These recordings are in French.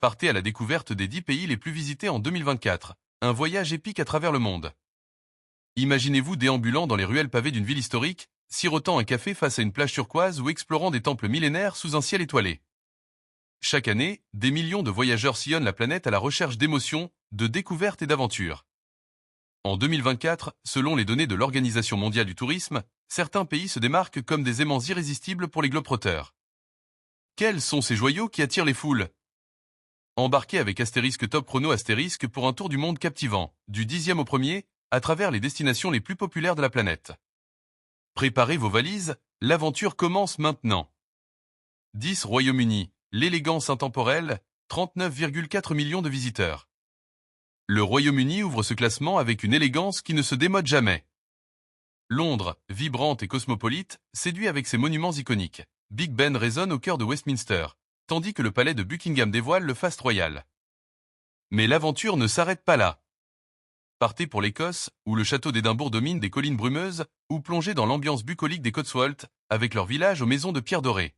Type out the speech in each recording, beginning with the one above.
Partez à la découverte des 10 pays les plus visités en 2024. Un voyage épique à travers le monde. Imaginez-vous déambulant dans les ruelles pavées d'une ville historique, sirotant un café face à une plage turquoise ou explorant des temples millénaires sous un ciel étoilé. Chaque année, des millions de voyageurs sillonnent la planète à la recherche d'émotions, de découvertes et d'aventures. En 2024, selon les données de l'Organisation mondiale du tourisme, certains pays se démarquent comme des aimants irrésistibles pour les globetrotters. Quels sont ces joyaux qui attirent les foules? Embarquez avec Astérisque Top Chrono Astérisque pour un tour du monde captivant, du 10e au 1er, à travers les destinations les plus populaires de la planète. Préparez vos valises, l'aventure commence maintenant. 10 Royaume-Uni, l'élégance intemporelle, 39,4 millions de visiteurs. Le Royaume-Uni ouvre ce classement avec une élégance qui ne se démode jamais. Londres, vibrante et cosmopolite, séduit avec ses monuments iconiques. Big Ben résonne au cœur de Westminster, tandis que le palais de Buckingham dévoile le faste royal. Mais l'aventure ne s'arrête pas là. Partez pour l'Écosse, où le château d'Édimbourg domine des collines brumeuses, ou plongez dans l'ambiance bucolique des Cotswolds, avec leur village aux maisons de pierre dorée.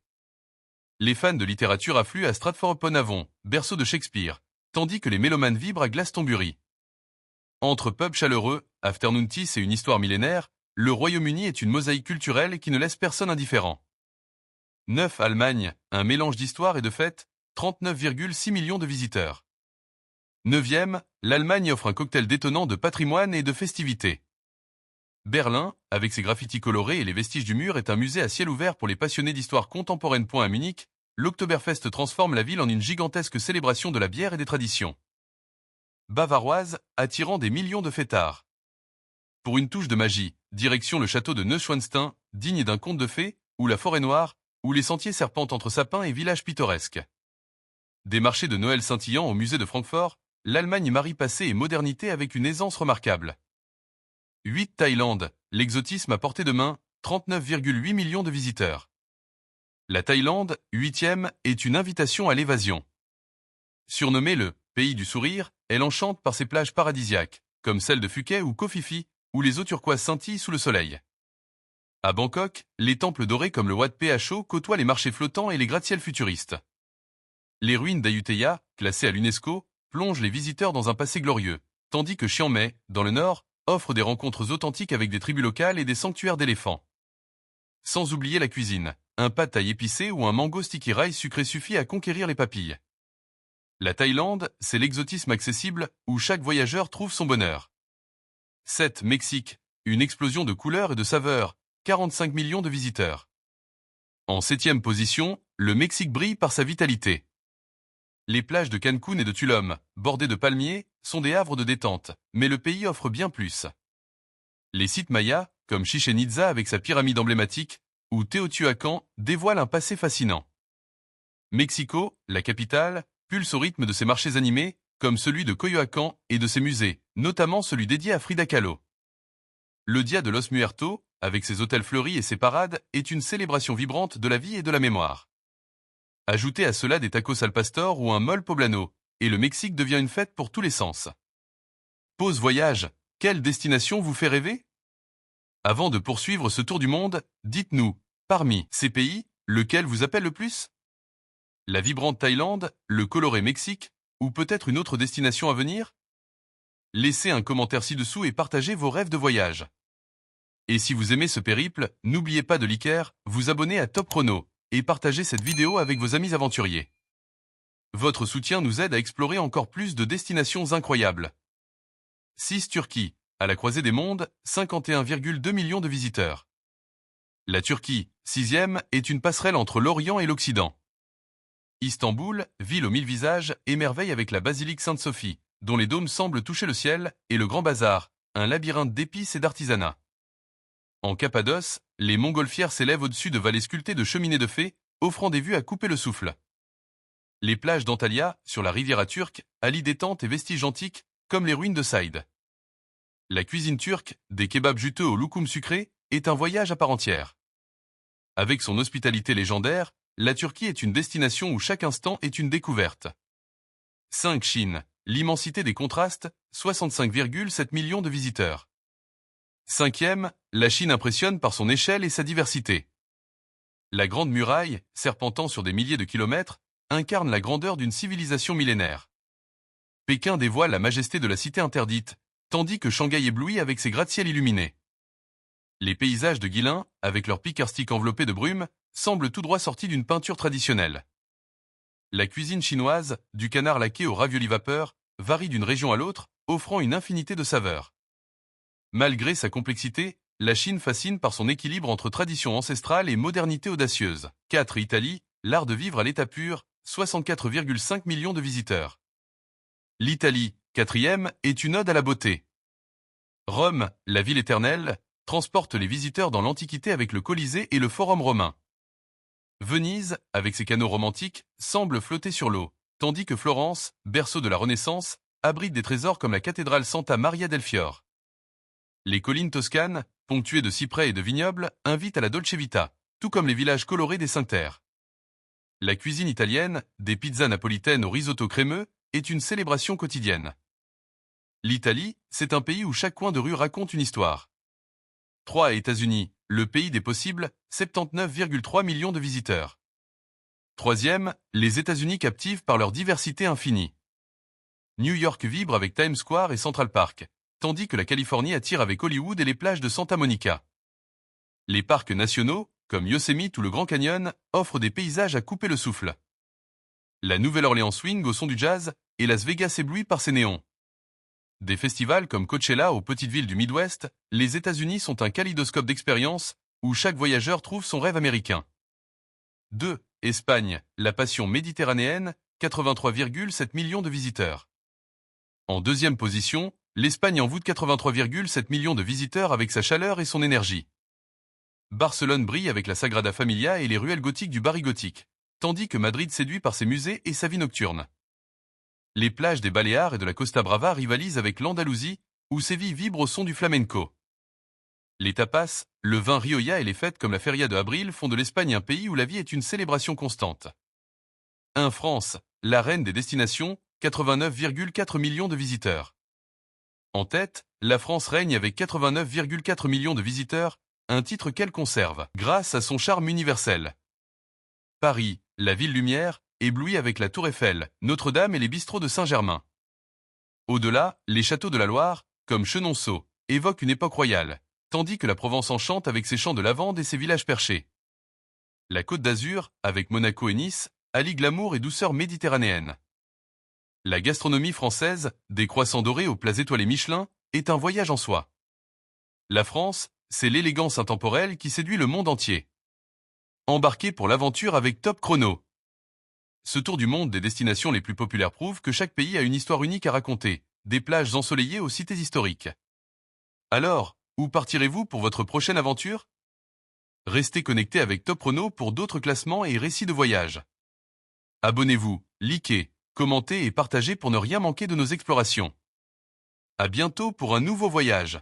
Les fans de littérature affluent à Stratford-upon-Avon, berceau de Shakespeare, tandis que les mélomanes vibrent à Glastonbury. Entre pubs chaleureux, afternoon teas et une histoire millénaire, le Royaume-Uni est une mosaïque culturelle qui ne laisse personne indifférent. 9 Allemagne, un mélange d'histoire et de fêtes, 39,6 millions de visiteurs. 9e, l'Allemagne offre un cocktail détonnant de patrimoine et de festivités. Berlin, avec ses graffitis colorés et les vestiges du mur, est un musée à ciel ouvert pour les passionnés d'histoire contemporaine. À Munich, l'Oktoberfest transforme la ville en une gigantesque célébration de la bière et des traditions. Bavaroise, attirant des millions de fêtards. Pour une touche de magie, direction le château de Neuschwanstein, digne d'un conte de fées, ou la forêt noire, où les sentiers serpentent entre sapins et villages pittoresques. Des marchés de Noël scintillants au musée de Francfort, l'Allemagne marie passé et modernité avec une aisance remarquable. 8 Thaïlande, l'exotisme à portée de main, 39,8 millions de visiteurs. La Thaïlande, 8e, est une invitation à l'évasion. Surnommée le « pays du sourire », elle enchante par ses plages paradisiaques, comme celle de Phuket ou Koh Phi Phi, où les eaux turquoises scintillent sous le soleil. À Bangkok, les temples dorés comme le Wat Pho côtoient les marchés flottants et les gratte-ciels futuristes. Les ruines d'Ayutthaya, classées à l'UNESCO, plongent les visiteurs dans un passé glorieux, tandis que Chiang Mai, dans le nord, offre des rencontres authentiques avec des tribus locales et des sanctuaires d'éléphants. Sans oublier la cuisine, un pad thaï épicé ou un mango sticky rice sucré suffit à conquérir les papilles. La Thaïlande, c'est l'exotisme accessible où chaque voyageur trouve son bonheur. 7 Mexique, une explosion de couleurs et de saveurs, 45 millions de visiteurs. En 7e position, le Mexique brille par sa vitalité. Les plages de Cancun et de Tulum, bordées de palmiers, sont des havres de détente, mais le pays offre bien plus. Les sites mayas, comme Chichén Itzá avec sa pyramide emblématique, ou Teotihuacan, dévoilent un passé fascinant. Mexico, la capitale, pulse au rythme de ses marchés animés, comme celui de Coyoacán et de ses musées, notamment celui dédié à Frida Kahlo. Le Dia de los Muertos, avec ses hôtels fleuris et ses parades, est une célébration vibrante de la vie et de la mémoire. Ajoutez à cela des tacos al pastor ou un mole poblano, et le Mexique devient une fête pour tous les sens. Pause voyage, quelle destination vous fait rêver? Avant de poursuivre ce tour du monde, dites-nous, parmi ces pays, lequel vous appelle le plus? La vibrante Thaïlande, le coloré Mexique, ou peut-être une autre destination à venir? Laissez un commentaire ci-dessous et partagez vos rêves de voyage. Et si vous aimez ce périple, n'oubliez pas de liker, vous abonner à Top Chrono, et partager cette vidéo avec vos amis aventuriers. Votre soutien nous aide à explorer encore plus de destinations incroyables. 6 Turquie, à la croisée des mondes, 51,2 millions de visiteurs. La Turquie, 6e, est une passerelle entre l'Orient et l'Occident. Istanbul, ville aux 1000 visages, émerveille avec la basilique Sainte-Sophie, dont les dômes semblent toucher le ciel, et le Grand Bazar, un labyrinthe d'épices et d'artisanat. En Cappadoce, les montgolfières s'élèvent au-dessus de vallées sculptées de cheminées de fées, offrant des vues à couper le souffle. Les plages d'Antalya, sur la Riviera turque, allient détente et vestiges antiques, comme les ruines de Saïd. La cuisine turque, des kebabs juteux au loukoum sucré, est un voyage à part entière. Avec son hospitalité légendaire, la Turquie est une destination où chaque instant est une découverte. 5 Chine, l'immensité des contrastes, 65,7 millions de visiteurs. 5e, la Chine impressionne par son échelle et sa diversité. La Grande Muraille, serpentant sur des milliers de kilomètres, incarne la grandeur d'une civilisation millénaire. Pékin dévoile la majesté de la cité interdite, tandis que Shanghai éblouit avec ses gratte-ciel illuminés. Les paysages de Guilin, avec leurs pics karstiques enveloppés de brume, semblent tout droit sortis d'une peinture traditionnelle. La cuisine chinoise, du canard laqué au ravioli vapeur, varie d'une région à l'autre, offrant une infinité de saveurs. Malgré sa complexité, la Chine fascine par son équilibre entre tradition ancestrale et modernité audacieuse. 4. Italie, l'art de vivre à l'état pur, 64,5 millions de visiteurs. L'Italie, quatrième, est une ode à la beauté. Rome, la ville éternelle, transporte les visiteurs dans l'Antiquité avec le Colisée et le Forum romain. Venise, avec ses canaux romantiques, semble flotter sur l'eau, tandis que Florence, berceau de la Renaissance, abrite des trésors comme la cathédrale Santa Maria del Fiore. Les collines toscanes, ponctuées de cyprès et de vignobles, invitent à la Dolce Vita, tout comme les villages colorés des Cinq Terres. La cuisine italienne, des pizzas napolitaines au risotto crémeux, est une célébration quotidienne. L'Italie, c'est un pays où chaque coin de rue raconte une histoire. 3. États-Unis, le pays des possibles, 79,3 millions de visiteurs. Troisième, les États-Unis captivent par leur diversité infinie. New York vibre avec Times Square et Central Park, tandis que la Californie attire avec Hollywood et les plages de Santa Monica. Les parcs nationaux, comme Yosemite ou le Grand Canyon, offrent des paysages à couper le souffle. La Nouvelle-Orléans swing au son du jazz, et Las Vegas éblouit par ses néons. Des festivals comme Coachella aux petites villes du Midwest, les États-Unis sont un kaléidoscope d'expériences où chaque voyageur trouve son rêve américain. 2. Espagne, la passion méditerranéenne, 83,7 millions de visiteurs. En deuxième position, l'Espagne envoûte 83,7 millions de visiteurs avec sa chaleur et son énergie. Barcelone brille avec la Sagrada Familia et les ruelles gothiques du Barry gothique, tandis que Madrid séduit par ses musées et sa vie nocturne. Les plages des Baléares et de la Costa Brava rivalisent avec l'Andalousie, où Séville vibre au son du flamenco. Les tapas, le vin rioja et les fêtes comme la Feria de Abril font de l'Espagne un pays où la vie est une célébration constante. 1. France, la reine des destinations, 89,4 millions de visiteurs. En tête, la France règne avec 89,4 millions de visiteurs, un titre qu'elle conserve grâce à son charme universel. Paris, la ville lumière, éblouit avec la Tour Eiffel, Notre-Dame et les bistrots de Saint-Germain. Au-delà, les châteaux de la Loire, comme Chenonceau, évoquent une époque royale, tandis que la Provence enchante avec ses champs de lavande et ses villages perchés. La Côte d'Azur, avec Monaco et Nice, allie glamour et douceur méditerranéenne. La gastronomie française, des croissants dorés aux plats étoilés Michelin, est un voyage en soi. La France, c'est l'élégance intemporelle qui séduit le monde entier. Embarquez pour l'aventure avec Top Chrono. Ce tour du monde des destinations les plus populaires prouve que chaque pays a une histoire unique à raconter, des plages ensoleillées aux cités historiques. Alors, où partirez-vous pour votre prochaine aventure? Restez connectés avec Top Chrono pour d'autres classements et récits de voyage. Abonnez-vous, likez, commentez et partagez pour ne rien manquer de nos explorations. À bientôt pour un nouveau voyage.